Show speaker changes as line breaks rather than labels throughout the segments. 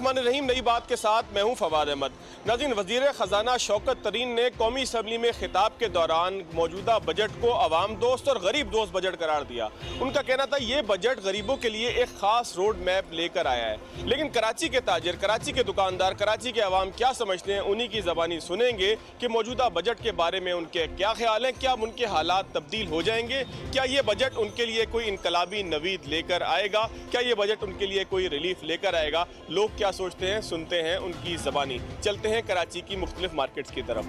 बिस्मिल्लाहिर्रहमानिर्रहीम। नई बात के साथ मैं हूं फवाद अहमद। नाज़रीन, वज़ीर ख़ज़ाना शौकत तरीन ने कौमी असम्बली में खिताब के दौरान मौजूदा बजट को अवाम दोस्त और गरीब दोस्त बजट करार दिया। उनका कहना था ये बजट गरीबों के लिए एक ख़ास रोड मैप लेकर आया है। लेकिन कराची के ताजिर, कराची के दुकानदार, कराची के अवाम क्या समझते हैं, उन्हीं की ज़बानी सुनेंगे कि मौजूदा बजट के बारे में उनके क्या ख्याल हैं। क्या उनके हालात तब्दील हो जाएंगे? क्या ये बजट उनके लिए कोई इनकलाबी नवीद लेकर आएगा? क्या ये बजट उनके लिए कोई रिलीफ लेकर आएगा? लोग क्या सोचते हैं, सुनते हैं उनकी ज़बानी। चलते हैं कराची की मुख्तलिफ मार्केट्स की तरफ।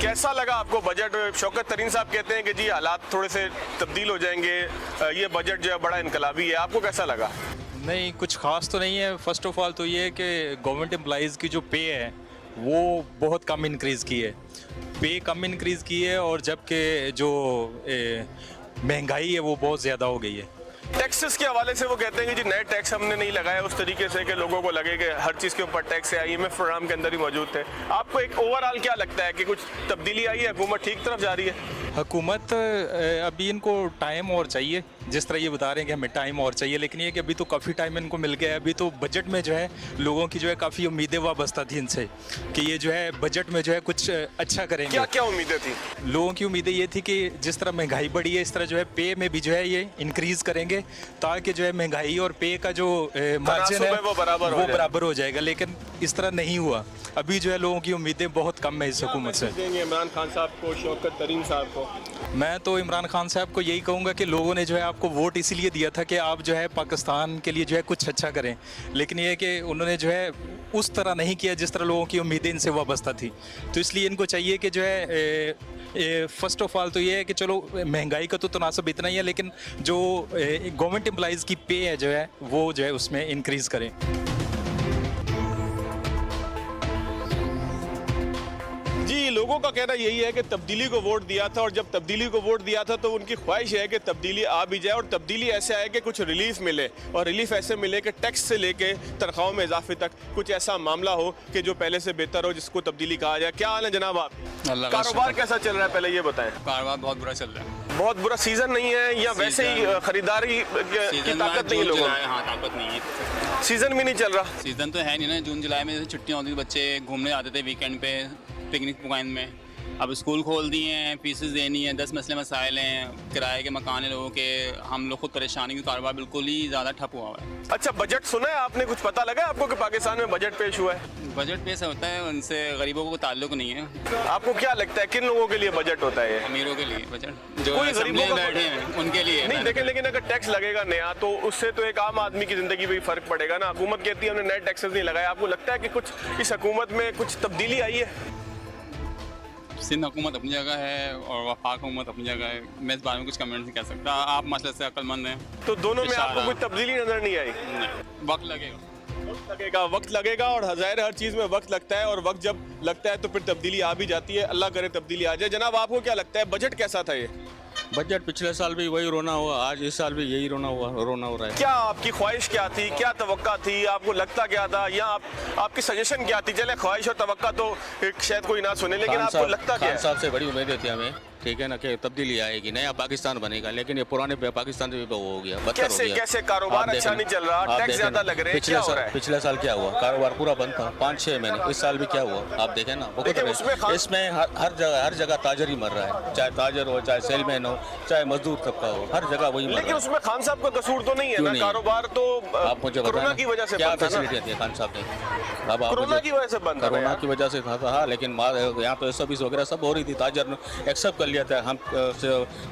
कैसा लगा आपको बजट? शौकत तरीन साहब कहते हैं कि जी हालात थोड़े से तब्दील हो जाएंगे, ये बजट जो है बड़ा इनकलाबी है। आपको कैसा लगा?
नहीं, कुछ ख़ास तो नहीं है। फ़र्स्ट ऑफ ऑल तो ये है कि गवर्नमेंट एम्प्लॉइज़ की जो पे है वो बहुत कम इंक्रीज़ की है, पे कम इंक्रीज़ की है, और जबकि जो महंगाई है वो बहुत ज़्यादा हो गई है।
टैक्सेस के हवाले से वो कहते हैं कि जी नए टैक्स हमने नहीं लगाया उस तरीके से कि लोगों को लगे कि हर चीज़ के ऊपर टैक्स है। IMF प्रोग्राम के अंदर ही मौजूद थे। आपको एक ओवरऑल क्या लगता है कि कुछ तब्दीली आई है, हुकूमत ठीक तरफ जा रही है?
हुकूमत अभी इनको टाइम और चाहिए, जिस तरह ये बता रहे हैं कि हमें टाइम और चाहिए, लेकिन ये कि अभी तो काफ़ी टाइम इनको मिल गया है। अभी तो बजट में जो है लोगों की जो है काफ़ी उम्मीदें वाबस्ता थी इनसे कि ये जो है बजट में जो है कुछ अच्छा करेंगे।
क्या क्या उम्मीदें थी?
लोगों की उम्मीदें ये थी कि जिस तरह महंगाई बढ़ी है इस तरह जो है पे में भी जो है ये इंक्रीज़ करेंगे, ताकि जो है महंगाई और पे का जो मार्जिन है वो बराबर हो जाएगा। लेकिन इस तरह नहीं हुआ। अभी जो है लोगों की उम्मीदें बहुत कम है इस हुकूमत से।
इमरान खान साहब को, शौकत तरीन साहब को?
मैं तो इमरान खान साहब को यही कहूँगा कि लोगों ने जो है आपको वोट इसीलिए दिया था कि आप जो है पाकिस्तान के लिए जो है कुछ अच्छा करें, लेकिन ये कि उन्होंने जो है उस तरह नहीं किया जिस तरह लोगों की उम्मीदें इनसे वाबस्ता थी। तो इसलिए इनको चाहिए कि जो है फ़र्स्ट ऑफ ऑल तो ये है कि चलो महंगाई का तो तनासब इतना ही है, लेकिन जो गवर्नमेंट एम्प्लॉइज़ की पे है जो है वो जो है उसमें इंक्रीज़ करें।
जी, लोगों का कहना यही है कि तब्दीली को वोट दिया था, और जब तब्दीली को वोट दिया था तो उनकी ख्वाहिश है कि तब्दीली आ भी जाए, और तब्दीली ऐसे आए कि कुछ रिलीफ मिले, और रिलीफ ऐसे मिले कि टैक्स से लेके तनख्वाहों में इजाफे तक कुछ ऐसा मामला हो कि जो पहले से बेहतर हो, जिसको तब्दीली कहा जाए। क्या हाल है जनाब आप? कारोबार कैसा चल रहा है पहले ये बताएं।
कारोबार बहुत बुरा चल रहा है।
बहुत बुरा? सीजन नहीं है या वैसे ही खरीदारी की ताकत नहीं है लोगों में?
हाँ, ताकत नहीं है।
सीजन भी नहीं चल रहा?
सीजन तो है नहीं ना। जून जुलाई में छुट्टियां होती थी, बच्चे घूमने आते थे वीकेंड पे पिकनिक पॉइंट में। अब स्कूल खोल दिए हैं, फीसेस देनी है, 10 मसले मसाइल हैं, किराए के मकान है लोगों के, हम लोग खुद परेशानी की, कारोबार बिल्कुल ही ज़्यादा ठप हुआ है।
अच्छा, बजट सुना है आपने? कुछ पता लगा आपको कि पाकिस्तान में बजट पेश हुआ है?
बजट पेश होता है, उनसे गरीबों को ताल्लुक नहीं है।
आपको क्या लगता है किन लोगों के लिए बजट होता है?
अमीरों के लिए बजट, जो
कोई गरीबों का
बैठे हैं उनके लिए
नहीं। देखें, लेकिन अगर टैक्स लगेगा नया तो उससे तो एक आम आदमी की ज़िंदगी में फ़र्क पड़ेगा ना। हुकूमत कहती है हमने नए टैक्सेस नहीं लगाए। आपको लगता है कि कुछ इस हुकूमत में कुछ तब्दीली आई है?
सिंध हुकूमत अपनी जगह है और वफाक हुकूमत अपनी जगह है। मैं इस बारे में कुछ कमेंट नहीं कर सकता। आप मसले से अक्लमंद हैं।
तो दोनों में आपको कोई तब्दीली नज़र नहीं आई?
नहीं, वक्त लगेगा।
वक्त लगेगा, और ज़ाहिर हर चीज़ में वक्त लगता है, और वक्त जब लगता है तो फिर तब्दीली आ भी जाती है। अल्लाह करे तब्दीली आ जाए। जनाब, आपको क्या लगता है बजट कैसा था ये?
बजट पिछले साल भी वही रोना हुआ, आज इस साल भी यही रोना हो रहा है।
क्या आपकी ख्वाहिश क्या थी, क्या तवक्का थी, आपको लगता क्या था, या आपकी सजेशन क्या थी? चले ख्वाहिश और तवक्का तो शायद कोई ना सुने, लेकिन आपको लगता क्या?
खान साहब से बड़ी उम्मीदें थी हमें, ठीक है ना, कि तब्दीली आएगी, नया पाकिस्तान बनेगा, लेकिन ये पुराने पाकिस्तान से भी वो हो गया, बदतर हो गया।
कैसे कारोबार अच्छा नहीं चल रहा, टैक्स ज्यादा लग रहे हैं, क्या हो रहा है?
पिछले साल क्या हुआ? कारोबार पूरा बंद था 5-6 महीने। इस साल भी क्या हुआ आप देखें ना। इसमें हर जगह ताजर ही मर रहा है, चाहे ताजर हो, चाहे सेलमैन हो, चाहे मजदूर तबका हो, हर जगह वही मर रहा है।
लेकिन उसमें खान साहब का कसूर तो नहीं है ना? कारोबार तो
आप मुझे
कोरोना की वजह से
क्या
बंद था ना?
फैसिलिटी दी खान साहब ने? अब
कोरोना की वजह से बंद था।
कोरोना की वजह से था, लेकिन यहाँ तो सर्विस वगैरह सब हो रही थी। ताजर एक्सेप्ट कर लिया था, हम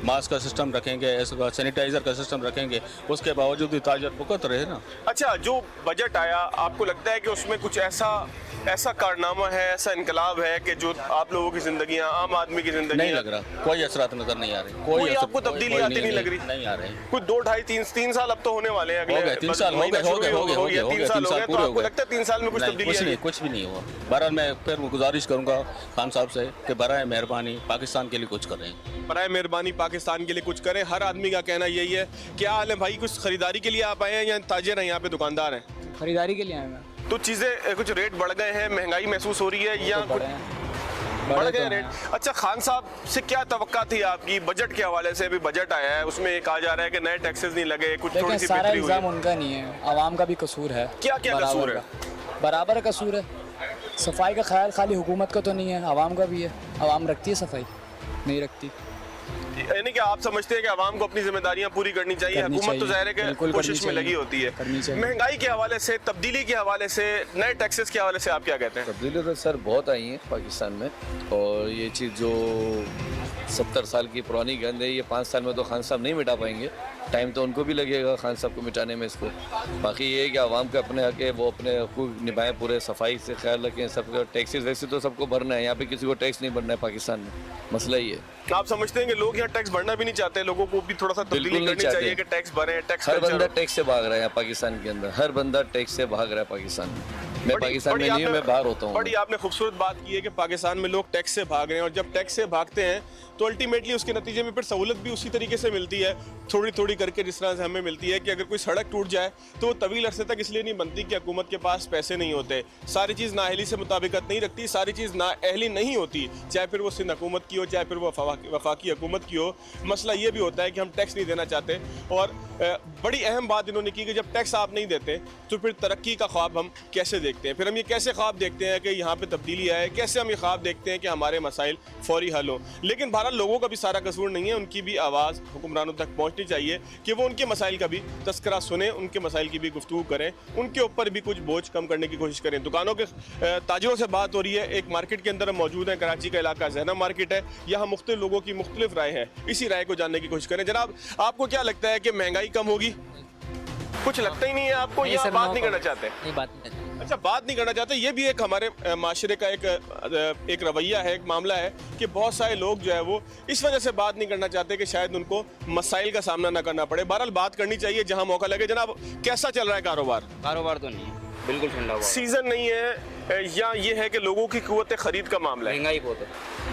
मास्क का सिस्टम रखेंगे, सैनिटाइजर का सिस्टम रखेंगे, उसके बावजूद भी ताजर भुगत रहे ना।
अच्छा, जो बजट आया, आपको लगता है कि उसमें कुछ ऐसा कारनामा है, ऐसा इनकलाब है कि जो आप लोगों की जिंदगी, आम आदमी की जिंदगी
नहीं लग रहा? कोई असरात नजर नहीं आ रही।
कोई आपको तब्दीली आती नहीं लग रही?
नहीं आ रही।
कुछ 2, 2.5, 3 साल अब तो होने वाले हैं। अगले
3 साल हो गए,
3 साल हो गए, तो आपको लगता है 3 साल में कुछ तब्दीली?
कुछ भी नहीं हुआ। बहरहाल मैं फिर गुजारिश करूंगा खान साहब से कि बराए मेहरबानी पाकिस्तान के लिए कुछ करें।
बराए मेहरबानी पाकिस्तान के लिए कुछ करें। हर आदमी का कहना यही है। क्या हाल है भाई? कुछ खरीदारी के लिए आप आए हैं या ताजिर हैं, यहाँ पे दुकानदार हैं?
खरीदारी के लिए आए हैं।
तो चीज़ें कुछ रेट बढ़ गए हैं, महंगाई महसूस हो रही है या कुछ? बढ़
बड़े
गए
तो
रेट। अच्छा, खान साहब से क्या तवक्का थी आपकी बजट के हवाले से? अभी बजट आया है, उसमें ये कहा जा रहा है कि नए टैक्सेस नहीं लगे, कुछ थोड़ी
देखें,
सी
सारा
बेहतरी हुई
इल्ज़ाम
है।
उनका नहीं है, आवाम का भी कसूर है।
क्या क्या
बराबर
कसूर है?
का। बराबर कसूर है। सफाई का ख्याल खाली हुकूमत का तो नहीं है, आवाम का भी है। आवाम रखती है सफाई? नहीं रखती।
यानी कि आप समझते हैं कि आवाम को अपनी जिम्मेदारियां पूरी करनी चाहिए?
करनी
हुकूमत तो
चाहिए,
जाहिर है कि
बिल्कुल
कोशिश
करनी
में लगी
चाहिए,
होती है।
करनी चाहिए।
महंगाई के हवाले से, तब्दीली के हवाले से, नए टैक्सेस के हवाले से आप क्या कहते हैं?
तब्दीली तो सर बहुत आई है पाकिस्तान में, और ये चीज़ जो 70 साल की पुरानी गंद है, ये 5 साल में तो खान साहब नहीं मिटा पाएंगे। टाइम तो उनको भी लगेगा खान साहब को मिटाने में इसको। बाकी ये है कि आवाम के अपने हक है, वो अपने हकूक निभाएं, पूरे सफाई से ख्याल रखें। सबको टैक्सेस वैसे तो सबको भरना है, यहाँ पे किसी को टैक्स नहीं भरना है पाकिस्तान में। मसला ही है।
आप समझते हैं कि लोग यहाँ टैक्स भरना भी नहीं चाहते? लोगों को भी थोड़ा सा
बिल्कुल
तब्दीली
नहीं
करनी
चाहते।
चाहिए कि टैक्स भरें, टैक्स
हर
कल्चर
बंदा
हो।
टैक्स से भाग रहा है यहाँ पाकिस्तान के अंदर, हर बंदा टैक्स से भाग रहा है पाकिस्तान में। मैं पाकिस्तान में नहीं हूँ, मैं बाहर होता हूँ।
बड़ी आपने खूबसूरत बात की है कि पाकिस्तान में लोग टैक्स से भाग रहे हैं, और जब टैक्स से भागते हैं तो अल्टीमेटली उसके नतीजे में फिर सहूलत भी उसी तरीके से मिलती है, थोड़ी थोड़ी करके। जिस तरह से हमें मिलती है कि अगर कोई सड़क टूट जाए तो वो तवील अरसे तक इसलिए नहीं बनती कि हुकूमत के पास पैसे नहीं होते। सारी चीज़ नाअहली से मुताबिकत नहीं रखती, सारी चीज़ नाअहली नहीं होती, चाहे फिर वो सिंध हुकूमत की हो, चाहे फिर वो वफाकी हुकूमत की हो। मसला ये भी होता है कि हम टैक्स नहीं देना चाहते। और बड़ी अहम बात इन्होंने की कि जब टैक्स आप नहीं देते तो फिर तरक्की का ख्वाब हम कैसे देखते हैं? फिर हम ये कैसे ख्वाब देखते हैं कि यहाँ पे तब्दीली आए? कैसे हम ये ख्वाब देखते हैं कि हमारे मसाइल फौरी हल हो? लेकिन भारत लोगों का भी सारा कसूर नहीं है, उनकी भी आवाज़ हुक्मरानों तक पहुँचनी चाहिए कि वो उनके मसाइल का भी तस्करा सुने, उनके मसाइल की भी गुफ्तगू करें, उनके ऊपर भी कुछ बोझ कम करने की कोशिश करें। दुकानों के ताजिरों से बात हो रही है। एक मार्केट के अंदर हम मौजूद हैं, कराची का इलाका जहना मार्केट है। यहाँ मुख्तलिफ लोगों की मुख्तलिफ राय है, इसी राय को जानने की कोशिश करें। जनाब, आपको क्या लगता है कि महंगाई कम होगी? कुछ लगता ही नहीं है आपको, या आप बात नहीं करना चाहते?
नहीं, बात नहीं करते।
अच्छा, बात नहीं करना चाहते। ये भी एक हमारे माशरे का एक रवैया है, एक मामला है कि बहुत सारे लोग जो है वो इस वजह से बात नहीं करना चाहते कि शायद उनको मसाइल का सामना ना करना पड़े। बहरहाल बात करनी चाहिए जहां मौका लगे। जनाब, कैसा चल रहा है कारोबार?
कारोबार तो नहीं है, बिल्कुल ठंडा हुआ है।
सीजन नहीं है, या ये है कि लोगों की कुव्वत खरीद का मामला है?
महंगाई बहुत है,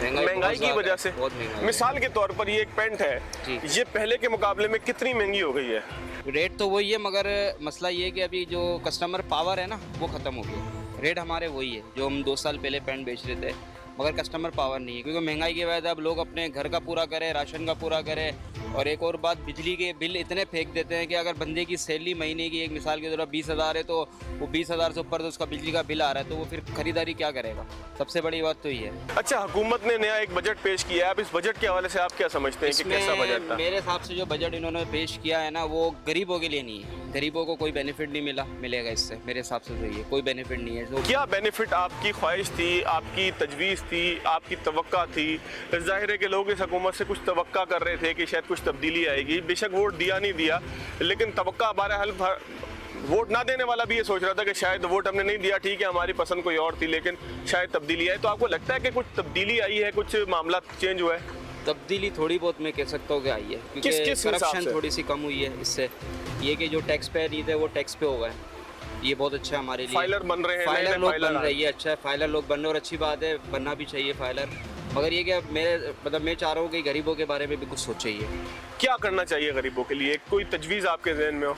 महंगाई
बहुत
की
ज़्यादा
वजह
है,
से।
बहुत महंगाई है।
मिसाल के तौर पर ये एक पेंट है,
जी।
ये पहले के मुकाबले में कितनी महंगी हो गई है?
रेट तो वही है, मगर मसला ये है कि अभी जो कस्टमर पावर है ना वो ख़त्म हो गया। रेट हमारे वही है जो हम 2 साल पहले पेंट बेच रहे थे, मगर कस्टमर पावर नहीं है, क्योंकि महंगाई की वजह से अब लोग अपने घर का पूरा करें, राशन का पूरा करें। और एक और बात, बिजली के बिल इतने फेंक देते हैं कि अगर बंदे की सैलरी महीने की, एक मिसाल के तौर पर 20,000 है, तो वो 20,000 से ऊपर तो उसका बिजली का बिल आ रहा है, तो वो फिर खरीदारी क्या करेगा? सबसे बड़ी बात तो ये है।
अच्छा, हुकूमत ने नया एक बजट पेश किया है, आप इस बजट के हवाले से आप क्या समझते हैं कि कैसा बजट
इसमें
था?
मेरे हिसाब से जो बजट इन्होंने पेश किया है ना, वो गरीबों के लिए नहीं है। गरीबों को कोई बेनिफिट नहीं मिलेगा इससे, मेरे हिसाब से तो ये कोई बेनिफिट नहीं है। तो
क्या बेनिफिट आपकी ख्वाहिश थी, आपकी तजवीज़ थी, आपकी तवक्का थी? जाहिर है कि लोग इस हुकूमत से कुछ तवक्का कर रहे थे कि शायद कुछ तब्दीली आएगी। बेशक वोट दिया नहीं दिया, लेकिन तवक्का बहरहाल वोट ना देने वाला भी ये सोच रहा था कि शायद वोट हमने नहीं दिया, ठीक है, हमारी पसंद कोई और थी, लेकिन शायद तब्दीली आई। तो आपको लगता है कि कुछ तब्दीली आई है, कुछ मामला चेंज हुआ है?
तब्दीली थोड़ी बहुत मैं कह सकता हूँ कि आई है, क्योंकि
किस हिसाब
करप्शन
से?
थोड़ी सी कम हुई है इससे। ये कि जो टैक्स पे नहीं थे वो टैक्स पे हो गए, ये बहुत अच्छा है हमारे लिए।
फाइलर बन रहे हैं,
फाइलर
नए
लोग
फाइलर
बन
आ
रही है, अच्छा है, फाइलर लोग बन रहे, और अच्छी बात है, बनना भी चाहिए फाइलर। मगर ये कि मैं चाह रहा हूँ कि गरीबों के बारे में भी कुछ सोचिए।
क्या करना चाहिए गरीबों के लिए? कोई तजवीज़ आपके जहन में हो?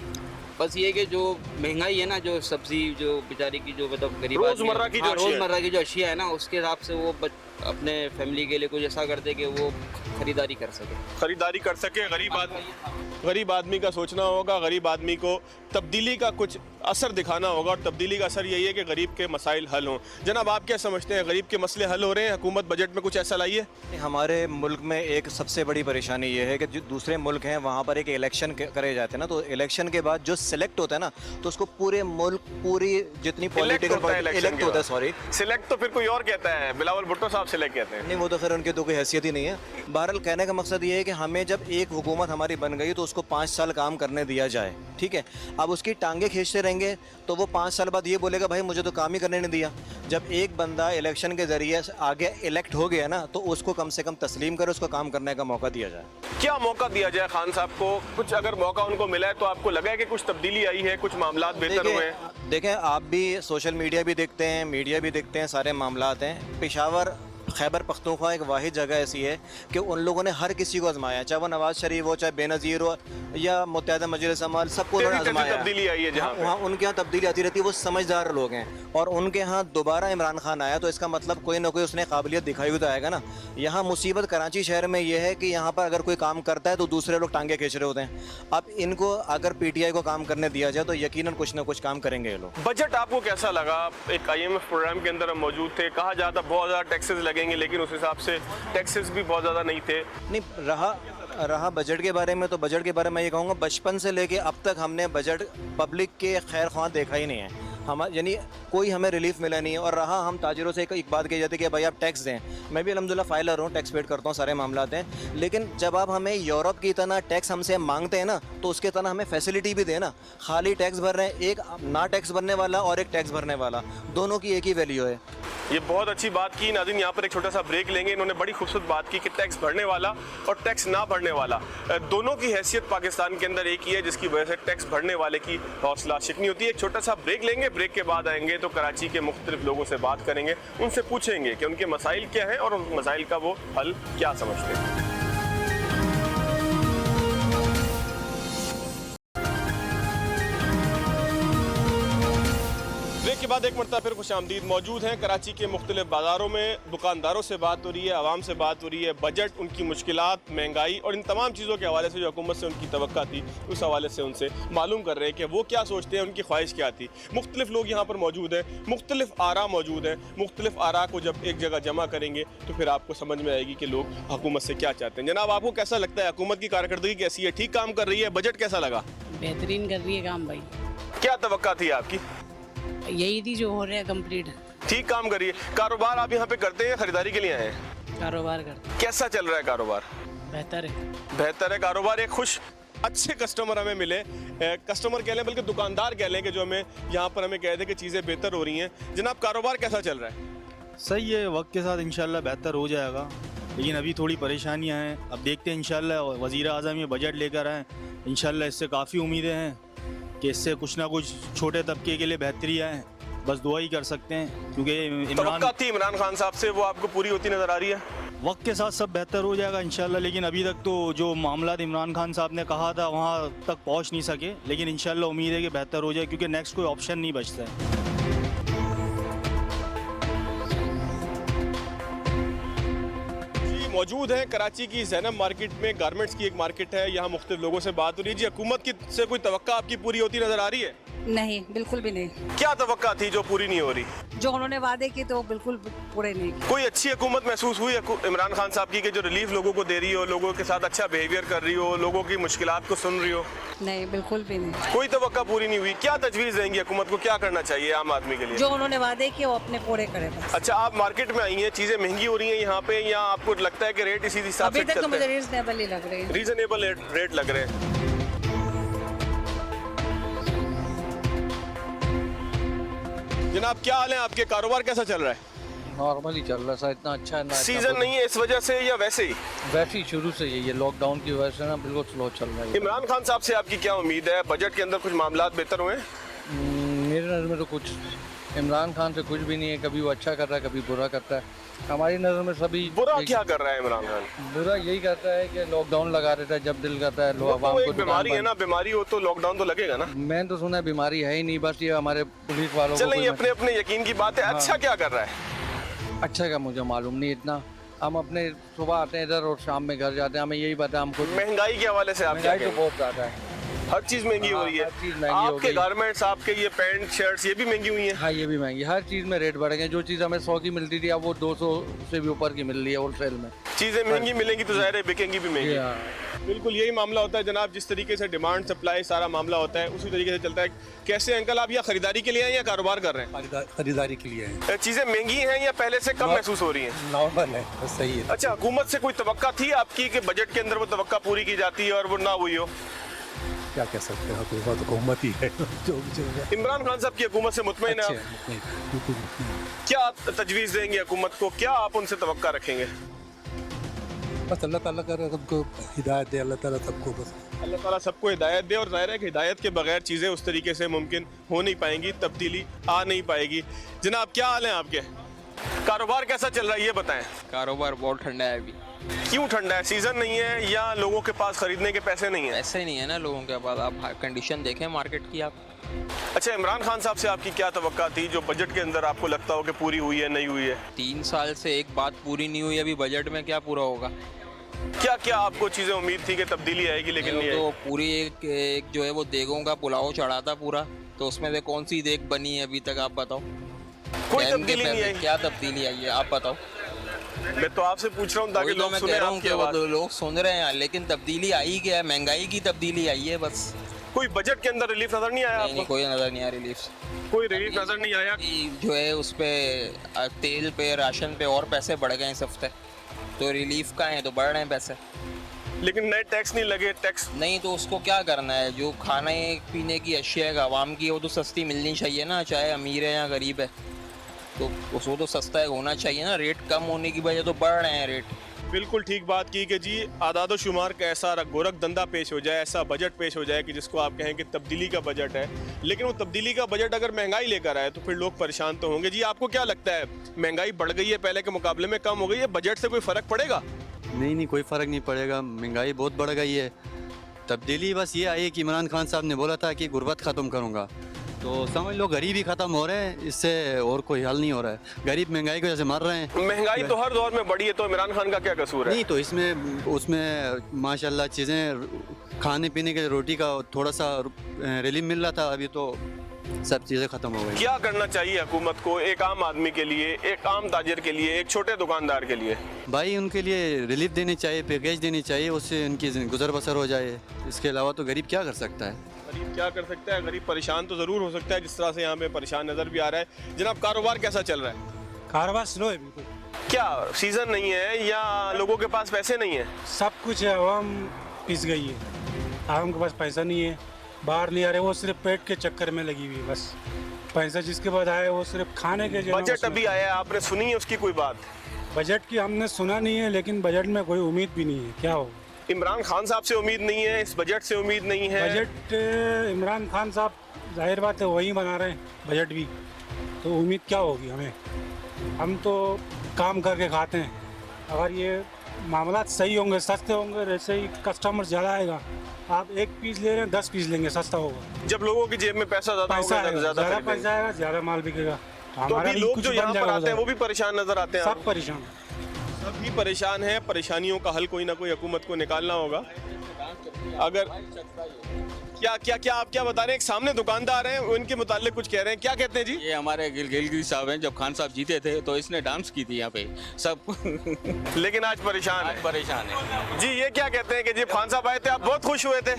बस ये कि जो महंगाई है ना, जो सब्जी जो बेचारी की जो मतलब गरीब
रोज़मर्रा की जो अशिया है।
रोज़मर्रा की जो अशिया है ना, उसके हिसाब से वो अपने फैमिली के लिए कुछ ऐसा करते कि वो खरीदारी कर सके। गरीब आदमी का सोचना होगा, गरीब आदमी को तब्दीली का कुछ असर दिखाना होगा, और तब्दीली का असर यही है कि गरीब के मसाइल हल हों। जनाब, आप क्या समझते हैं, गरीब के मसले हल हो रहे हैं? हुकूमत बजट में कुछ ऐसा लाई है?
हमारे मुल्क में एक सबसे बड़ी परेशानी ये है कि जो दूसरे मुल्क हैं वहाँ पर एक इलेक्शन करे जाते हैं ना, तो इलेक्शन के बाद जो सिलेक्ट होता है ना, तो उसको पूरे मुल्क, पूरी जितनी पॉलिटिकल इलेक्ट होता है, सॉरी,
सिलेक्ट तो फिर कोई और कहता है, बिलावल भुट्टो साहब सिलेक्ट कहते हैं।
नहीं, वो तो फिर उनकी तो कोई हैसियत ही नहीं है। बहरहाल कहने का मकसद ये है कि हमें जब एक हुकूमत हमारी बन गई तो उसको 5 साल काम करने दिया जाए, ठीक है। अब उसकी टांगे खींचते रहेंगे तो वो 5 साल बाद ये बोलेगा भाई मुझे तो काम ही करने नहीं दिया। जब एक बंदा इलेक्शन के ज़रिए आगे इलेक्ट हो गया ना, तो उसको कम से कम तस्लीम कर उसको काम करने का मौका दिया जाए।
क्या मौका दिया जाए खान साहब को? कुछ अगर मौका उनको मिला है तो आपको लगा है कि कुछ तब्दीली आई है, कुछ मामला बेहतर हुए हैं?
देखें, आप भी सोशल मीडिया भी देखते हैं, मीडिया भी देखते हैं, सारे मामलात हैं। पेशावर खैबर पख्तूनख्वा एक वाहिद जगह ऐसी है कि उन लोगों ने हर किसी को आजमाया, चाहे वो नवाज शरीफ हो, चाहे बेनज़ीर हो या मुत्तहिदा मजलिस अमल, सबको उन्होंने आजमाया।
तब्दीली आई है जहाँ पे।
वहाँ उनके यहाँ तब्दीली आती रहती है, वो समझदार लोग हैं। और उनके यहाँ दोबारा इमरान खान आया तो इसका मतलब कोई ना कोई उसने काबिलियत दिखाई हुई तो आएगा ना। यहाँ मुसीबत कराची शहर में ये है कि यहाँ पर अगर कोई काम करता है तो दूसरे लोग टांगे खींच रहे होते हैं। अब इनको अगर पीटीआई को काम करने दिया जाए तो यकीनन कुछ ना कुछ काम करेंगे ये लोग।
बजट आपको कैसा लगा? एक IMF प्रोग्राम के अंदर हम मौजूद थे, कहा जाता बहुत ज़्यादा टैक्सेस लगेंगे, लेकिन उस हिसाब से टैक्सेस भी बहुत ज़्यादा नहीं थे।
नहीं रहा बजट के बारे में, तो बजट के बारे में ये कहूँगा बचपन से लेके अब तक हमने बजट पब्लिक के खैर ख्वाह देखा ही नहीं है। हम यानी कोई हमें रिलीफ मिला नहीं है। और रहा हम ताजिरों से एक बात कही जाती है कि भाई आप टैक्स दें, मैं भी अल्हम्दुलिल्लाह फाइलर हूँ, टैक्स पेड करता हूँ, सारे मामलात हैं। लेकिन जब आप हमें यूरोप की तरह टैक्स हमसे मांगते हैं ना, तो उसके तरह हमें फैसिलिटी भी देना। खाली टैक्स भर रहे हैं, एक ना टैक्स भरने वाला और एक टैक्स भरने वाला, दोनों की एक ही वैल्यू है।
ये बहुत अच्छी बात की नाज़रीन। यहाँ पर एक छोटा सा ब्रेक लेंगे। इन्होंने बड़ी खूबसूरत बात की कि टैक्स भरने वाला और टैक्स ना भरने वाला, दोनों की हैसियत पाकिस्तान के अंदर एक ही है, जिसकी वजह से टैक्स भरने वाले की हौसला शिकनी होती है। एक छोटा सा ब्रेक लेंगे, ब्रेक के बाद आएंगे तो कराची के मुख्तलिफ लोगों से बात करेंगे, उनसे पूछेंगे कि उनके मसाइल क्या हैं और उन मसाइल का वो हल क्या समझते हैं। ब्रेक के बाद एक मरतबा फिर खुश आमदीद। मौजूद हैं कराची के मुख्तलिफ बाज़ारों में, दुकानदारों से बात हो रही है, आवाम से बात हो रही है। बजट, उनकी मुश्किलात, महंगाई और इन तमाम चीज़ों के हवाले से जो हुकूमत से उनकी तवक्का थी, उस हवाले से उनसे मालूम कर रहे हैं कि वो क्या सोचते हैं, उनकी ख्वाहिश क्या थी। मुख्तलिफ लोग यहाँ पर मौजूद हैं, मुख्तलिफ आरा मौजूद हैं। मुख्तलिफ आरा को जब एक जगह जमा करेंगे तो फिर आपको समझ में आएगी कि लोग हुकूमत से क्या चाहते हैं। जनाब, आपको कैसा लगता है, हुकूमत की कारकर्दगी कैसी है, ठीक काम कर रही है? बजट कैसा लगा?
बेहतरीन कर रही है काम भाई।
क्या तवक्का थी आपकी?
यही थी जो हो रहा है कंप्लीट।
ठीक काम करिए। कारोबार आप यहाँ पे करते हैं, खरीदारी के लिए आए हैं?
कारोबार करते।
कैसा चल रहा है कारोबार?
बेहतर है।
बेहतर है कारोबार। एक खुश अच्छे कस्टमर हमें मिले, कस्टमर कह लें बल्कि दुकानदार कह लें, कि जो हमें यहाँ पर हमें कह दें कि चीज़ें बेहतर हो रही हैं। जनाब, कारोबार कैसा चल रहा है?
सही है, वक्त के साथ इंशाल्लाह बेहतर हो जाएगा, लेकिन अभी थोड़ी परेशानियां हैं। अब देखते हैं इंशाल्लाह वज़ीर आज़म ये बजट लेकर आए, इंशाल्लाह इससे काफ़ी उम्मीदें हैं कि इससे कुछ ना कुछ छोटे तबके के लिए बेहतरी आए। बस दुआ ही कर सकते हैं, क्योंकि
तवक्का थी इमरान खान साहब से, वो आपको पूरी होती नज़र आ रही है?
वक्त के साथ सब बेहतर हो जाएगा इंशाल्लाह, लेकिन अभी तक तो जो मामलात इमरान खान साहब ने कहा था वहाँ तक पहुँच नहीं सके। लेकिन इंशाल्लाह उम्मीद है कि बेहतर हो जाए, क्योंकि नेक्स्ट कोई ऑप्शन नहीं बचता है।
मौजूद हैं कराची की ज़ैनब मार्केट में, गारमेंट्स की एक मार्केट है। यहाँ मुख्तलिफ लोगों से बात हो रही है। जी, हुकूमत की से कोई तवक्का आपकी पूरी होती नज़र आ रही है?
नहीं, बिल्कुल भी नहीं।
क्या तवक्का थी जो पूरी नहीं हो रही?
जो उन्होंने वादे किए तो बिल्कुल पूरे नहीं किए।
कोई अच्छी हुकूमत महसूस हुई इमरान खान साहब की, कि जो रिलीफ लोगों को दे रही हो, लोगों के साथ अच्छा बिहेवियर कर रही हो, लोगों की मुश्किलात को सुन रही हो?
नहीं, बिल्कुल भी नहीं।
कोई तवक्का पूरी नहीं हुई। क्या तजवीज़ देंगी हुकूमत को, क्या करना चाहिए आम आदमी के लिए?
जो उन्होंने वादे किए वो अपने पूरे करें बस।
अच्छा, आप मार्केट में आई हैं, चीज़ें महंगी हो रही हैं यहाँ पे, या आपको लगता है कि रेट इसी हिसाब से
अभी तक तो मुझे रीजनेबल ही लग रही है।
रीजनेबल रेट लग रहे हैं। जनाब, क्या हाल है आपके? कारोबार कैसा चल रहा है?
नॉर्मल ही चल रहा है, इतना अच्छा ना।
सीजन नहीं है इस वजह से या वैसे ही?
वैसे ही शुरू से ये लॉकडाउन की वजह से ना बिल्कुल स्लो चल रहा है।
इमरान खान साहब से आपकी क्या उम्मीद है? बजट के अंदर कुछ मामलात बेहतर हुए?
मेरे नज़र में तो कुछ इमरान खान से कुछ भी नहीं है। कभी वो अच्छा कर रहा है, कभी बुरा करता है। हमारी नज़र में सभी
बुरा क्या कर रहा है इमरान खान?
बुरा यही करता है कि लॉकडाउन लगा देता है जब दिल करता है। लोग
तो एक बीमारी है ना, बीमारी हो तो लॉकडाउन तो लगेगा ना।
मैंने तो सुना है बीमारी है ही नहीं, बस ये हमारे पुलिस वालों को।
चलिए, अपने अपने यकीन की बात है। अच्छा क्या कर रहा है?
अच्छा क्या मुझे मालूम नहीं इतना। हम अपने सुबह आते हैं इधर और शाम में घर जाते हैं, हमें यही पता है हमको।
महंगाई के हवाले से आप क्या
महंगाई तो बहुत ज़्यादा है,
हर चीज़ महंगी हो रही है। आपके गारमेंट्स, आपके ये पैंट शर्ट्स, ये भी महंगी हुई हैं?
हाँ, ये भी महंगी, हर चीज़ में रेट बढ़ गए। जो चीज़ हमें 100 की मिलती थी अब वो 200 से भी ऊपर की मिल रही है होलसेल में।
चीज़ें महंगी मिलेंगी तो ज़ाहिर है बिकेंगी भी महंगी। बिल्कुल यही मामला होता है जनाब, जिस तरीके से डिमांड सप्लाई सारा मामला होता है उसी तरीके से चलता है। कैसे अंकल, आप यहाँ खरीदारी के लिए हैं या कारोबार कर रहे हैं?
खरीदारी के लिए है।
चीज़ें महंगी हैं या पहले से कम महसूस हो रही हैं?
नॉर्मल है, सही है।
अच्छा, हुकूमत से कोई तवक्का थी आपकी कि बजट के अंदर वो तवक्का पूरी की जाती है और वो ना हुई हो?
क्या कह सकते हैं, हुकूमत ही है जो
इमरान खान साहब की हुकूमत से मुतमईन है आप? क्या तजवीज़ देंगे हुकूमत को, क्या आप उनसे तवक्का रखेंगे?
बस अल्लाह ताला का सबको हिदायत दे, अल्लाह ताला सबको बस
अल्लाह ताला सबको हिदायत दे। और ज़ाहिर है कि हिदायत के बगैर चीज़ें उस तरीके से मुमकिन हो नहीं पाएंगी, तब्दीली आ नहीं पाएगी। जनाब, क्या हाल है आपके? कारोबार कैसा चल रहा है ये बताएं।
कारोबार बहुत ठंडा है अभी।
क्यों ठंडा है? सीजन नहीं है या लोगों के पास खरीदने के पैसे नहीं है?
ऐसे नहीं है ना लोगों के पास। आप कंडीशन देखें मार्केट की आप।
अच्छा, इमरान खान साहब से आपकी क्या तवक्का थी जो बजट के अंदर आपको लगता हो कि पूरी हुई है, नहीं हुई है?
3 साल से एक बात पूरी नहीं हुई, अभी बजट में क्या पूरा होगा?
क्या क्या आपको चीजें उम्मीद थी कि तब्दीली आएगी लेकिन नहीं
तो
आई?
पूरी एक जो है वो देगों का पुलाव चढ़ा था पूरा, तो उसमें से कौन सी देग बनी है अभी तक? आप बताओ।
कोई
डैम के
तब्दीली नहीं
पैसे
आई।
क्या तब्दीली आई है आप बताओ।
मैं तो आपसे पूछ रहा हूँ ताकि
वही तो
लोग
मैं
सुने
कह रहा हूँ
आपकी
कि वो
आवाज़।
लोग सुन रहे हैं, लेकिन तब्दीली आई क्या है? महंगाई की तब्दीली आई है बस।
कोई बजट के अंदर रिलीफ नजर नहीं आया
नहीं,
आपको?
कोई नज़र नहीं आ रिलीफ।
कोई रिलीफ नजर नहीं आया?
जो है उस पे तेल पे, राशन पे और पैसे बढ़ गए इस हफ्ते, तो रिलीफ का है तो बढ़ रहे हैं पैसे।
लेकिन नए टैक्स नहीं लगे। टैक्स
नहीं तो उसको क्या करना है? जो खाने पीने की अशिया है आवाम की, वो तो सस्ती मिलनी चाहिए ना, चाहे अमीर है या गरीब है, तो उसको तो सस्ता होना चाहिए ना। रेट कम होने की वजह तो बढ़ रहे हैं रेट।
बिल्कुल ठीक बात की कि जी आदाद शुमार का ऐसा गोरख धंधा पेश हो जाए, ऐसा बजट पेश हो जाए कि जिसको आप कहें कि तब्दीली का बजट है, लेकिन वो तब्दीली का बजट अगर महंगाई लेकर आए तो फिर लोग परेशान तो होंगे। जी आपको क्या लगता है, महंगाई बढ़ गई है पहले के मुकाबले में, कम हो गई है, बजट से कोई फ़र्क पड़ेगा?
नहीं, कोई फ़र्क नहीं पड़ेगा। महंगाई बहुत बढ़ गई है। तब्दीली बस ये आई है कि इमरान खान साहब ने बोला था कि गुर्बत ख़त्म करूँगा, तो समझ लो गरीबी ख़त्म हो रहे हैं, इससे और कोई हल नहीं हो रहा है। गरीब महंगाई की वजह से मर रहे हैं।
महंगाई तो हर दौर में बढ़ी है, तो इमरान खान का क्या कसूर है?
नहीं तो इसमें उसमें माशाल्लाह चीज़ें खाने पीने के रोटी का थोड़ा सा रिलीफ मिल रहा था, अभी तो सब चीज़ें ख़त्म हो गई।
क्या करना चाहिए हुकूमत को, एक आम आदमी के लिए, एक आम ताजिर के लिए, एक छोटे दुकानदार के लिए?
भाई उनके लिए रिलीफ देनी चाहिए, पैकेज देनी चाहिए, उससे उनकी गुजर बसर हो जाए। इसके अलावा तो गरीब क्या कर सकता है?
गरीब क्या कर सकता है? गरीब परेशान तो ज़रूर हो सकता है, जिस तरह से यहाँ पे परेशान नज़र भी आ रहा है। जनाब कारोबार कैसा चल रहा है?
कारोबार स्लो है बिल्कुल।
क्या सीज़न नहीं है या लोगों के पास पैसे नहीं है?
सब कुछ है, आवाम पिस गई है। आवाम के पास पैसा नहीं है, बाहर नहीं आ रहे, वो सिर्फ पेट के चक्कर में लगी हुई है बस। पैसा जिसके पास आया वो सिर्फ खाने के जो
बजट अभी आया है, आपने सुनी है उसकी कोई बात?
बजट की हमने सुना नहीं है, लेकिन बजट में कोई उम्मीद भी नहीं है। क्या हो,
इमरान खान साहब से उम्मीद नहीं है, इस बजट से उम्मीद नहीं है।
बजट इमरान खान साहब जाहिर बात है वही बना रहे हैं बजट भी, तो उम्मीद क्या होगी हमें? हम तो काम करके खाते हैं। अगर ये मामला सही होंगे, सस्ते होंगे, वैसे ही कस्टमर ज़्यादा आएगा। आप एक पीस ले रहे हैं, 10 पीस लेंगे, सस्ता होगा।
जब लोगों की जेब में पैसा ज़्यादा होगा,
ज़्यादा
खरीदेंगे।
पैसा आएगा, ज़्यादा माल बिकेगा।
तो अभी लोग जो यहाँ पर आते हैं वो भी परेशान नजर आते हैं।
सब परेशान,
सभी परेशान हैं। परेशानियों का हल कोई ना कोई हुकूमत को निकालना होगा। अगर क्या क्या क्या आप क्या बता रहे हैं? एक सामने दुकानदार हैं, उनके मुताल्लिक कुछ कह रहे हैं, क्या कहते हैं जी?
ये हमारे गिलगिरी साहब हैं, जब खान साहब जीते थे तो इसने डांस की थी यहाँ पे सब
लेकिन आज परेशान है।
परेशान है।
जी ये क्या कहते हैं कि जी खान साहब आए थे, आप बहुत खुश हुए थे?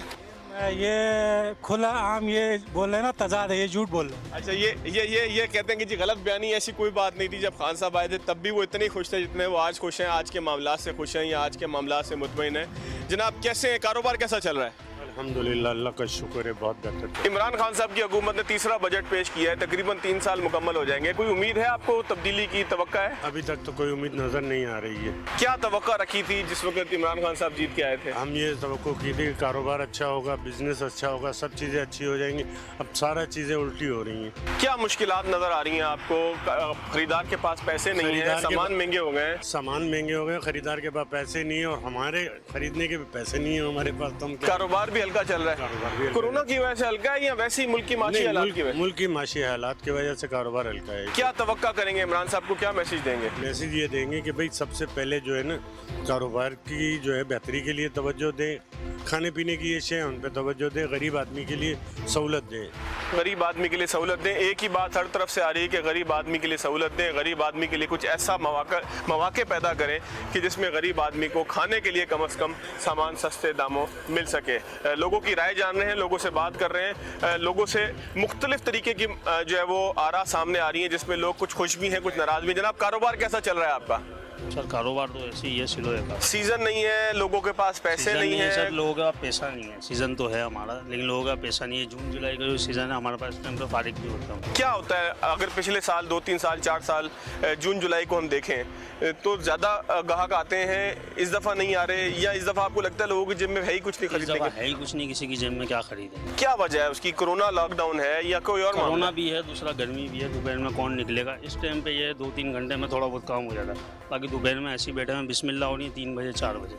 ये खुला आम ये बोल रहे ना, तजाद है, ये झूठ बोल रहे।
अच्छा, ये कहते हैं कि जी गलत बयानी, ऐसी कोई बात नहीं थी। जब खान साहब आए थे तब भी वो इतने खुश थे जितने वो आज खुश हैं, आज के मामलात से खुश हैं या आज के मामलात से मुतमईन हैं। जनाब कैसे हैं, कारोबार कैसा चल रहा है?
अल्हम्दुलिल्लाह, अल्लाह का शुक्र है, बहुत बेहतर।
इमरान खान साहब की हुकूमत ने तीसरा बजट पेश किया है, तकरीबन 3 साल मुकम्मल हो जाएंगे। कोई उम्मीद है आपको, तब्दीली की तवक्का है?
अभी तक तो कोई उम्मीद नज़र नहीं आ रही है।
क्या तवक्का रखी थी जिस वक्त इमरान खान साहब जीत के आए थे?
हम ये तवक्को की थी कि कारोबार अच्छा होगा, बिजनेस अच्छा होगा, सब चीज़ें अच्छी हो जाएंगी। अब सारा चीज़ें उल्टी हो रही हैं।
क्या मुश्किलात नज़र आ रही हैं आपको? खरीदार के पास पैसे नहीं है, सामान महंगे हो गए हैं।
सामान महंगे हो गए, खरीदार के पास पैसे नहीं है और हमारे खरीदने के भी पैसे नहीं है हमारे पास। तो हम
कारोबार भी हल्का चल रहा है। कोरोना की वजह से हल्का है या वैसे ही मुल्क की माशी हालात की वजह?
मुल्क की माशी हालात की वजह से कारोबार हल्का है।
क्या तवक्का करेंगे इमरान साहब को, क्या मैसेज देंगे?
मैसेज ये देंगे कि भाई सबसे पहले जो है ना, कारोबार की जो है बेहतरी के लिए तवज्जो दें, खाने पीने की अशिया उन पर तवज्जो दें, गरीब आदमी के लिए सहूलत दें।
गरीब आदमी के लिए सहूलत दें, एक ही बात हर तरफ से आ रही है कि गरीब आदमी के लिए सहूलत दें। गरीब आदमी के लिए कुछ ऐसा मौके पैदा करें कि जिसमें गरीब आदमी को खाने के लिए कम से कम सामान सस्ते दामों मिल सके। लोगों की राय जान रहे हैं, लोगों से बात कर रहे हैं, लोगों से मुख्तलिफ तरीके की जो है वो आरा सामने आ रही है, जिसमें लोग कुछ खुश भी हैं, कुछ नाराज भी। जनाब कारोबार कैसा चल रहा है आपका?
सर कारोबार तो ऐसे ही है सिलोए का।
सीजन नहीं है, लोगों के पास पैसे नहीं है।
सर लोगों का पैसा नहीं है। सीजन तो है हमारा, लेकिन लोगों का पैसा नहीं है। जून जुलाई का जो सीजन है हमारे पास टाइम पे फारिग भी होता है।
क्या होता है अगर पिछले साल 2-3 साल 4 साल जून जुलाई को हम देखें तो ज़्यादा ग्राहक आते हैं, इस दफ़ा नहीं आ रहे, या इस दफ़ा आपको लगता है लोगों की जेब में है ही कुछ नहीं खरीदने का?
है ही कुछ नहीं, किसी की जेब में क्या खरीदेंगे।
क्या वजह है उसकी? कोरोना लॉकडाउन है या कोई और मामला?
कोरोना भी है, दूसरा गर्मी भी है। दोपहर में कौन निकलेगा? इस टाइम पे ये 2-3 घंटे में थोड़ा बहुत काम हो जाता है। बाकी दोपहर में ऐसे ही बैठे हैं, बिस्मिल्लाह हो रही है 3 बजे 4 बजे।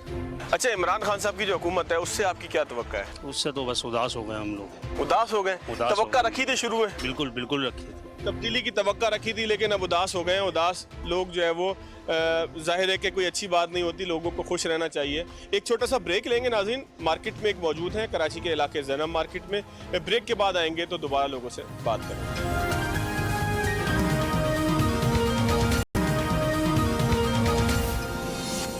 अच्छा, इमरान खान साहब की जो हुकूमत है उससे आपकी क्या तवक्का है?
उससे तो बस उदास हो गए हम लोग।
उदास हो गए?
उदास हो
तवक्का
गए।
रखी थी शुरू में?
बिल्कुल बिल्कुल रखी थी।
तब्दीली की तवक्का रखी थी, लेकिन अब उदास हो गए हैं। उदास लोग जो है वो जाहिर है कि कोई अच्छी बात नहीं होती, लोगों को खुश रहना चाहिए। एक छोटा सा ब्रेक लेंगे नाज़रीन, मार्केट में एक मौजूद हैं कराची के इलाके जैनब मार्केट में। ब्रेक के बाद आएंगे तो दोबारा लोगों से बात करेंगे।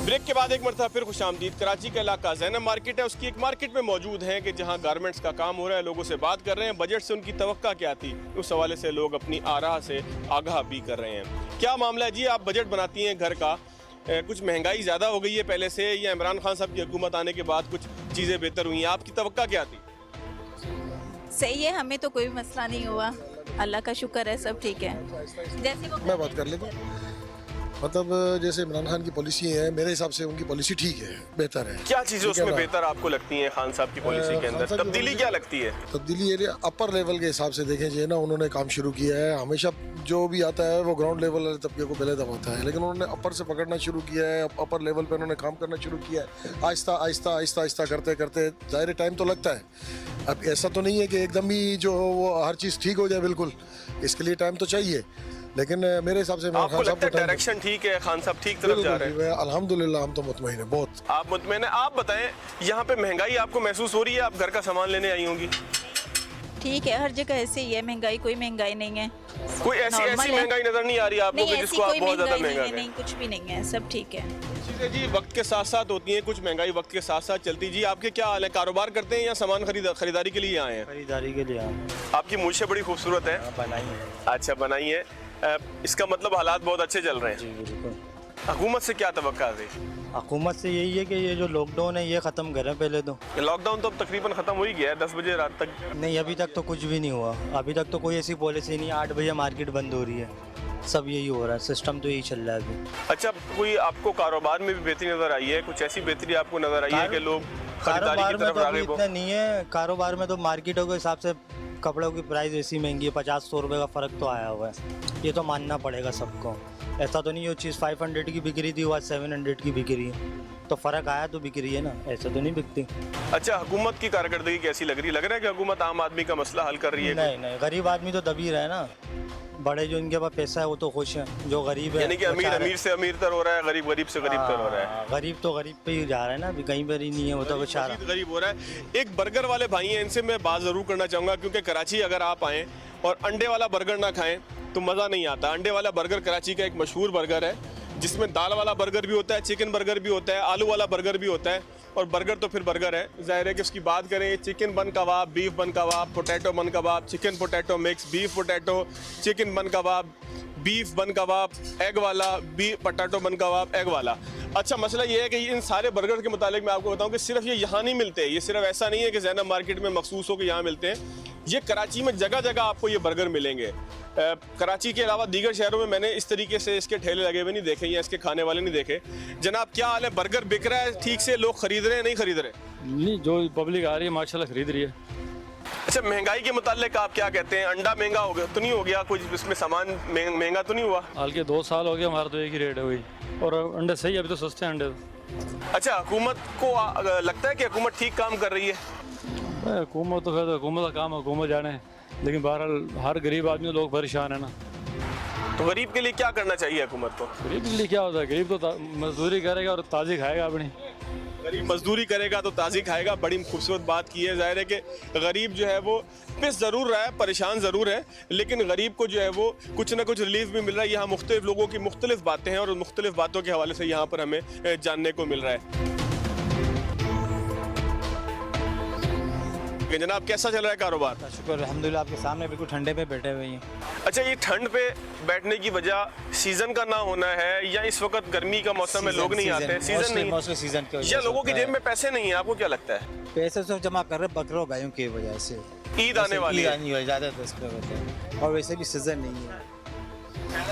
ब्रेक के बाद एक मरतबा फिर खुशामदीद। कराची का इलाका जैनब मार्केट है, उसकी एक मार्केट में मौजूद हैं कि जहां गारमेंट्स का काम हो रहा है। लोगों से बात कर रहे हैं, बजट से उनकी तवक्का क्या थी, उस हवाले से लोग अपनी आराह से आगाह भी कर रहे हैं। क्या मामला है जी? आप बजट बनाती हैं घर का, कुछ महंगाई ज़्यादा हो गई है पहले से, या इमरान खान साहब की हुकूमत आने के बाद कुछ चीज़ें बेहतर हुई हैं? आपकी तवक्का क्या थी?
सही है, हमें तो कोई मसला नहीं हुआ, अल्लाह का शुक्र है, सब ठीक है। जैसे वो
मैं बात कर लेता हूँ। मतलब जैसे इमरान खान की पॉलिसी है, मेरे हिसाब से उनकी पॉलिसी ठीक है, बेहतर है।
क्या चीज़ें उसमें बेहतर आपको लगती हैं खान साहब की पॉलिसी के अंदर? तब्दीली क्या लगती है?
तब्दीली ये अपर लेवल के हिसाब से देखें जो है ना, उन्होंने काम शुरू किया है। हमेशा जो भी आता है वो ग्राउंड लेवल वाले तबके को पहले दबाता है, लेकिन उन्होंने अपर से पकड़ना शुरू किया है। अपर लेवल पे उन्होंने काम करना शुरू किया है। आहिस्ता आहिस्ता आहिस्ता आहिस्ता करते करते ज़ाहिर टाइम तो लगता है। अब ऐसा तो नहीं है कि एकदम ही जो वो हर चीज़ ठीक हो जाए, बिल्कुल इसके लिए टाइम तो चाहिए। लेकिन मेरे हिसाब से
आपको लगता है डायरेक्शन ठीक है, खान साहब ठीक तरफ जा रहे हैं?
अल्हम्दुलिल्लाह हम तो मुतमईन है बहुत।
आप मुतमईन हैं? आप बताएं, यहाँ पे महंगाई आपको महसूस हो रही है? आप घर का सामान लेने आई होंगी।
ठीक है, हर जगह ऐसे ही है, महंगाई कोई महंगाई नहीं है।
कोई ऐसी महंगाई नजर नहीं आ रही आपको कि जिसको आप बहुत ज्यादा महंगा
नहीं, कुछ भी नहीं है, सब ठीक है।
चीज़ें जी वक्त के साथ साथ होती हैं, कुछ महंगाई वक्त के साथ साथ चलती। जी आपके क्या हाल है? कारोबार करते हैं या सामान खरीदारी के लिए आए हैं?
खरीदारी के लिए आए।
आपकी मूछें बड़ी खूबसूरत है।
बनाई है।
अच्छा, बनाई है। इसका मतलब हालात बहुत अच्छे चल रहे हैं।
जी बिल्कुल।
हुकूमत से क्या तवक्का थी?
हुकूमत से यही है कि ये जो लॉकडाउन है ये ख़त्म करें पहले तो।
लॉकडाउन तो अब तकरीबन ख़त्म हो ही गया है, 10 बजे रात तक।
नहीं, अभी तक तो कुछ भी नहीं हुआ। अभी तक तो कोई ऐसी पॉलिसी नहीं। 8 बजे मार्केट बंद हो रही है, सब यही हो रहा है, सिस्टम तो यही चल रहा है अभी।
अच्छा, कोई आपको कारोबार में भी बेहतरी नज़र आई है? कुछ ऐसी बेहतरी आपको नज़र आई है कि लोग खरीदारी की तरफ आगे
इतना नहीं है। कारोबार में तो मार्केटों के हिसाब से कपड़ों की प्राइस ऐसी महंगी है, 50-100 रुपये का फ़र्क तो आया हुआ है। ये तो मानना पड़ेगा सबको। ऐसा तो नहीं वो चीज़ 500 की बिक रही थी, वो आज 700 की बिक रही है, तो फ़र्क आया तो बिक रही है ना, ऐसा तो नहीं बिकती।
अच्छा, हुकूमत की कारकर्दगी कैसी लग रही है? लग रहा है कि हुकूमत आम आदमी का मसला हल कर रही है?
नहीं, गरीब आदमी तो दबी रहा है ना। बड़े जो इनके पास पैसा है वो तो खुश हैं, जो गरीब है
यानी कि अमीर से अमीर तर हो रहा है, गरीब से गरीब तर हो रहा है।
गरीब तो गरीब पे ही जा रहा है ना, अभी कहीं पर ही नहीं है, वो तो बेचारा
गरीब हो रहा है। एक बर्गर वाले भाई हैं, इनसे मैं बात ज़रूर करना चाहूँगा, क्योंकि कराची अगर आप आएँ और अंडे वाला बर्गर ना खाएं तो मज़ा नहीं आता। अंडे वाला बर्गर कराची का एक मशहूर बर्गर है, जिसमें दाल वाला बर्गर भी होता है, चिकन बर्गर भी होता है, आलू वाला बर्गर भी होता है, और बर्गर तो फिर बर्गर है। ज़ाहिर है कि उसकी बात करें, chicken bun kebab, beef bun kebab, potato bun kebab, chicken potato mix, beef potato, chicken bun kebab, beef bun kebab, egg वाला, beef potato bun kebab, egg वाला। अच्छा, मसला ये है कि इन सारे बर्गर के मुतालिक मैं आपको बताऊं कि सिर्फ ये यहाँ नहीं मिलते। ये सिर्फ ऐसा नहीं है कि ज़ैनब मार्केट में मखसूस हो कि यहाँ मिलते हैं। ये कराची में जगह जगह आपको ये बर्गर मिलेंगे। कराची के अलावा दीगर शहरों में मैंने इस तरीके से इसके ठेले लगे हुए नहीं देखे या इसके खाने वाले नहीं देखे। जनाब, क्या हाल है? बर्गर बिक रहा है ठीक से? लोग खरीद रहे हैं, नहीं खरीद रहे?
नहीं, जो पब्लिक आ रही है माशाल्लाह खरीद रही है।
अच्छा, महंगाई के मुतालिक आप क्या कहते हैं? अंडा महंगा हो गया तो नहीं हो गया? कुछ इसमें सामान महंगा तो नहीं हुआ?
हाल के 2 साल हो गए, हमारा तो एक ही रेट है वही, और अंडे सही, अभी तो सस्ते हैं अंडे।
अच्छा, हुकूमत को लगता है कि हुकूमत ठीक काम कर रही है?
हुकूमत तो फिर हुकूमत का काम हुकूमत जाने, लेकिन बहरहाल हर गरीब आदमी लोग परेशान है ना।
तो गरीब के लिए क्या करना चाहिए हुकूमत को?
गरीब के लिए क्या होता है? गरीब तो मजदूरी करेगा और ताज़ी खाएगा अपनी।
गरीब मजदूरी करेगा तो ताज़ी खाएगा। बड़ी खूबसूरत बात की है। ज़ाहिर है कि गरीब जो है वो पिस ज़रूर रहा है, परेशान ज़रूर है, लेकिन गरीब को जो है वो कुछ ना कुछ रिलीफ भी मिल रहा है। यहाँ मुख्तलिफ लोगों की मुख्तलिफ बातें हैं और मुख्तलिफ बातों के हवाले से यहाँ पर हमें जानने को मिल रहा है। चुके हैं। जनाब कैसा चल रहा है कारोबार?
शुक्र अल्हम्दुलिल्लाह, आपके सामने बिल्कुल ठंडे पे बैठे हुए हैं।
अच्छा, ये ठंड पे बैठने की वजह सीजन का ना होना है या इस वक्त गर्मी का मौसम है लोग नहीं आते हैं? सीजन नहीं,
मौसम सीजन की वजह
या
से
लोगों की
होता
जेब
है।
में पैसे नहीं है? आपको क्या लगता है?
पैसे तो जमा कर रहे बकरों गायों की वजह से,
ईद आने वाली है,
ज़्यादा होता है, और वैसे भी सीजन नहीं है।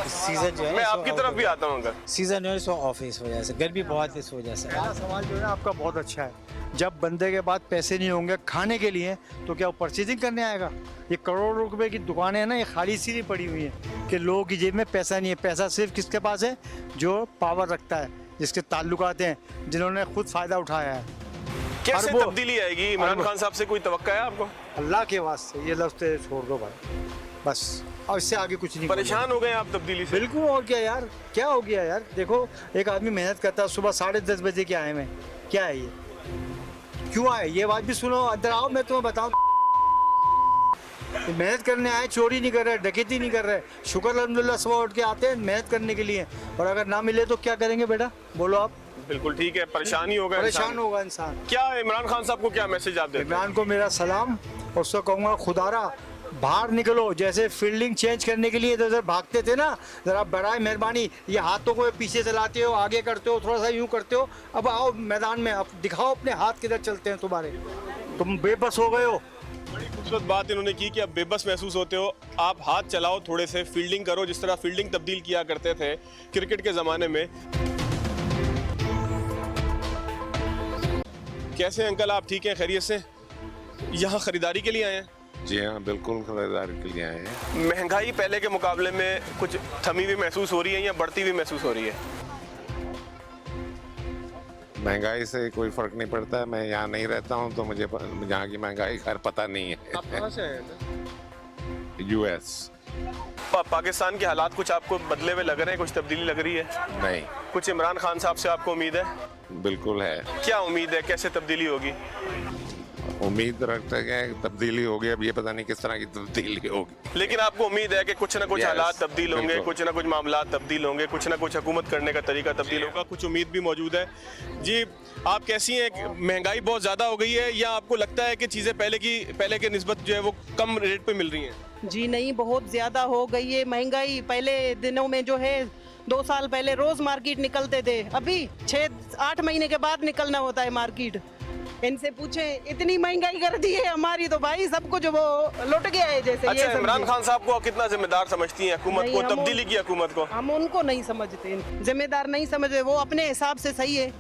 सीजन जो है
मैं आपकी तरफ भी आता हूँ अंकल।
सीजन जो है सो ऑफ इस वजह से, गर्मी बहुत है इस वजह से।
सवाल जो है आपका बहुत अच्छा है। जब बंदे के पास पैसे नहीं होंगे खाने के लिए तो क्या वो परचेजिंग करने आएगा? ये करोड़ों रुपए की दुकानें हैं ना, ये खाली इसीलिए पड़ी हुई हैं कि लोगों की जेब में पैसा नहीं है। पैसा सिर्फ किसके पास है? जो पावर रखता है, जिसके ताल्लुकात हैं, जिन्होंने खुद फ़ायदा उठाया है।
कैसे
अरबों-
तब्दीली आएगी? इमरान खान साहब से कोई तवक्का है आपको?
अल्लाह के वास्ते ये लफ्ज़ छोड़ दो भाई, बस। और इससे आगे कुछ नहीं।
परेशान हो गए आप तब्दीली से?
बिल्कुल, और क्या यार, क्या हो गया यार? देखो, एक आदमी मेहनत करता है, सुबह 10:30 बजे के आए में, क्या है ये? क्यों आए? ये बात भी सुनो, अंदर आओ, मैं तुम्हें बताऊं। मेहनत करने आए, चोरी नहीं कर रहे, डकैती नहीं कर रहे। शुक्र अल्हम्दुलिल्लाह, सुबह उठ के आते हैं मेहनत करने के लिए, और अगर ना मिले तो क्या करेंगे बेटा? बोलो आप।
बिल्कुल ठीक है, परेशान ही होगा
परेशान होगा इंसान।
क्या इमरान खान साहब को क्या मैसेज आप देते हैं?
इमरान को मेरा सलाम, और उसको कहूँगा खुदारा बाहर निकलो। जैसे फील्डिंग चेंज करने के लिए इधर उधर भागते थे ना, ज़रा बराए मेहरबानी ये हाथों को पीछे चलाते हो, आगे करते हो, थोड़ा सा यूँ करते हो। अब आओ मैदान में, अब दिखाओ अपने हाथ किधर चलते हैं तुम्हारे। तुम बेबस हो गए हो।
बड़ी खूबसूरत बात इन्होंने की कि अब बेबस महसूस होते हो। आप हाथ चलाओ, थोड़े से फील्डिंग करो, जिस तरह फील्डिंग तब्दील किया करते थे क्रिकेट के ज़माने में। कैसे अंकल, आप ठीक हैं, खैरियत से? यहाँ ख़रीदारी के लिए आए हैं?
जी हाँ, बिल्कुल खरीदारी के लिए आए हैं।
महंगाई पहले के मुकाबले में कुछ थमी हुई महसूस हो रही है या बढ़ती हुई महसूस हो रही है?
महंगाई से कोई फर्क नहीं पड़ता है। मैं यहाँ नहीं रहता हूँ तो मुझे यहाँ की महंगाई खैर पता नहीं है।
आप कहाँ से हैं?
यूएस।
पाकिस्तान के हालात कुछ आपको बदले हुए लग रहे हैं? कुछ तब्दीली लग रही है?
नहीं।
कुछ इमरान खान साहब से आपको उम्मीद है?
बिल्कुल है।
क्या उम्मीद है, कैसे तब्दीली होगी?
उम्मीद रखते हैं तब्दीली होगी, अब ये पता नहीं किस तरह की तब्दीली होगी।
लेकिन आपको उम्मीद है कि कुछ ना कुछ
Yes,
हालात तब्दील होंगे,
बिल्कुल।
कुछ ना कुछ मामला तब्दील होंगे, कुछ ना कुछ हुकूमत करने का तरीका तब्दील होगा, कुछ उम्मीद भी मौजूद है। जी, आप कैसी हैं? महंगाई बहुत ज़्यादा हो गई है या आपको लगता है कि चीज़ें पहले के निस्बत जो है वो कम रेट पे मिल रही हैं?
जी नहीं, बहुत ज़्यादा हो गई है महंगाई। पहले दिनों में जो है 2 साल पहले रोज़ मार्केट निकलते थे, अभी 6-8 महीने के बाद निकलना होता है मार्केट। इनसे पूछे, इतनी महंगाई कर दी है हमारी तो भाई सब कुछ वो लुट गया है जैसे।
अच्छा,
ये
इमरान खान साहब को कितना जिम्मेदार समझती हैं हुकूमत
नहीं,
को,
हम
तब्दीली की हुकूमत को?
हम उनको नहीं समझते, जिम्मेदार नहीं समझते। वो अपने हिसाब से सही है,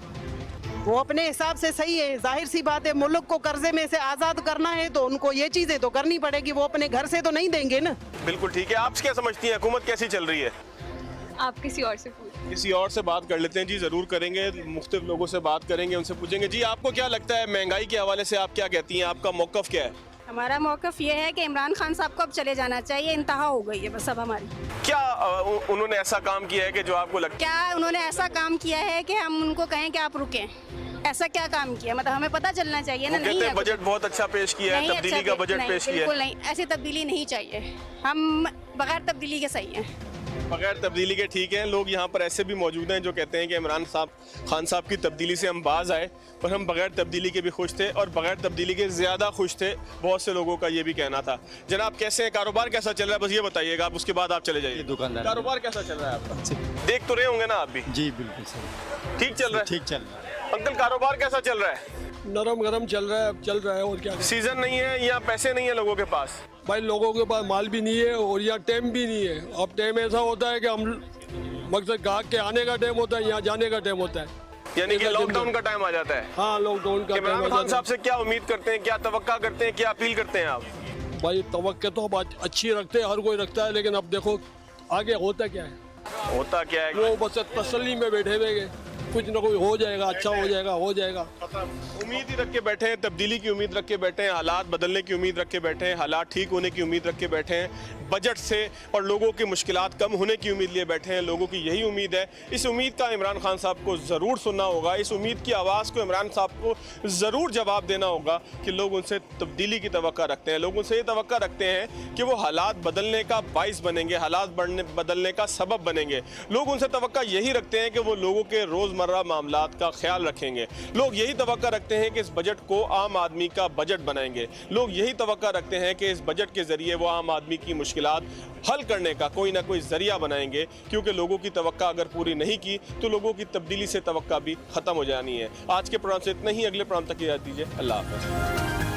वो अपने हिसाब से सही है। जाहिर सी बात है, मुल्क को कर्जे में से आज़ाद करना है तो उनको ये चीज़ें तो करनी पड़ेगी, वो अपने घर से तो नहीं देंगे ना।
बिल्कुल ठीक है। आप क्या समझती हैं, हुकूमत कैसी चल रही है?
आप किसी और से पूछिए।
किसी और से बात कर लेते हैं जी, ज़रूर करेंगे। मुख्तलिफ लोगों से बात करेंगे, उनसे पूछेंगे। जी, आपको क्या लगता है महंगाई के हवाले से, आप क्या कहती हैं, आपका मौक़िफ़ क्या है?
हमारा मौक़िफ़ ये है कि इमरान खान साहब को अब चले जाना चाहिए, इंतहा हो गई है बस अब हमारी।
क्या उन्होंने ऐसा काम किया है कि जो आपको लगता है?
क्या उन्होंने ऐसा काम किया है कि हम उनको कहें कि आप रुकें? ऐसा क्या काम किया, मतलब हमें पता चलना चाहिए ना।
वो
नहीं
कहते
है
हैं बजट बहुत अच्छा पेश किया है,
नहीं,
तब्दीली
अच्छा
का बजट
नहीं,
पेश किया है।
बिल्कुल नहीं, ऐसी तब्दीली नहीं चाहिए। हम बगैर तब्दीली के सही हैं।
बगैर तब्दीली के ठीक है। लोग यहाँ पर ऐसे भी मौजूद हैं जो कहते हैं कि इमरान खान साहब की तब्दीली से हम बाज आए, पर हम बगैर तब्दीली के भी खुश थे और बगैर तब्दीली के ज़्यादा खुश थे। बहुत से लोगों का ये भी कहना था। जनाब कैसे हैं, कारोबार कैसा चल रहा है? बस ये बताइएगा आप, उसके बाद आप चले जाइए।
दुकानदार
कारोबार कैसा चल रहा है आपका? देख तो रहे होंगे ना आप भी?
जी बिल्कुल सही,
ठीक चल रहा है?
ठीक चल रहा है।
अंकल, कारोबार कैसा चल रहा है?
नरम गरम चल रहा है और क्या।
सीजन नहीं है या पैसे नहीं है लोगों के पास?
भाई लोगों के पास माल भी नहीं है और यहाँ टाइम भी नहीं है। अब टाइम ऐसा होता है कि हम मकसद गाहक के आने का टाइम होता है, यहाँ जाने का टाइम होता है,
यानी कि लॉकडाउन का टाइम आ जाता है।
हाँ, लॉकडाउन का टाइम आ
इमरान खान
जाता
साहब से क्या उम्मीद करते हैं, क्या तवक्का करते हैं, क्या अपील करते हैं आप?
है। भाई तवक्के तो बात अच्छी रखते हैं, हर कोई रखता है, लेकिन अब देखो आगे होता क्या है।
होता क्या है?
वो बस तसल्ली में बैठे हुए, कुछ ना कुछ हो जाएगा, अच्छा हो जाएगा, हो जाएगा।
उम्मीद ही रख के बैठे हैं, तब्दीली की उम्मीद रख के बैठे हैं, हालात बदलने की उम्मीद रख के बैठे हैं, हालात ठीक होने की उम्मीद रख के बैठे हैं, बजट से और लोगों की मुश्किलात कम होने की उम्मीद लिए बैठे हैं। लोगों की यही उम्मीद है। इस उम्मीद का इमरान खान साहब को ज़रूर सुनना होगा, इस उम्मीद की आवाज़ को इमरान साहब को ज़रूर जवाब देना होगा कि लोग उनसे तब्दीली की तवक्का रखते हैं। लोग उनसे ये तवक्का रखते हैं कि वो हालात बदलने का बाइस बनेंगे, हालात बदलने का सबब बनेंगे। लोग उनसे तवक्का यही रखते हैं कि वो लोगों के रोज़ रोज़मर्रा मामलात का ख्याल रखेंगे। लोग यही तवक्का रखते हैं कि इस बजट को आम आदमी का बजट बनाएंगे। लोग यही तवक्का रखते हैं कि इस बजट के ज़रिए वो आम आदमी की मुश्किलात हल करने का कोई ना कोई ज़रिया बनाएंगे, क्योंकि लोगों की तवक्का अगर पूरी नहीं की तो लोगों की तब्दीली से तवक्का भी ख़त्म हो जानी है। आज के प्रोग्राम से इतना ही, अगले प्रोग्राम तक इजाज़त दीजिए। अल्लाह हाफ़िज़।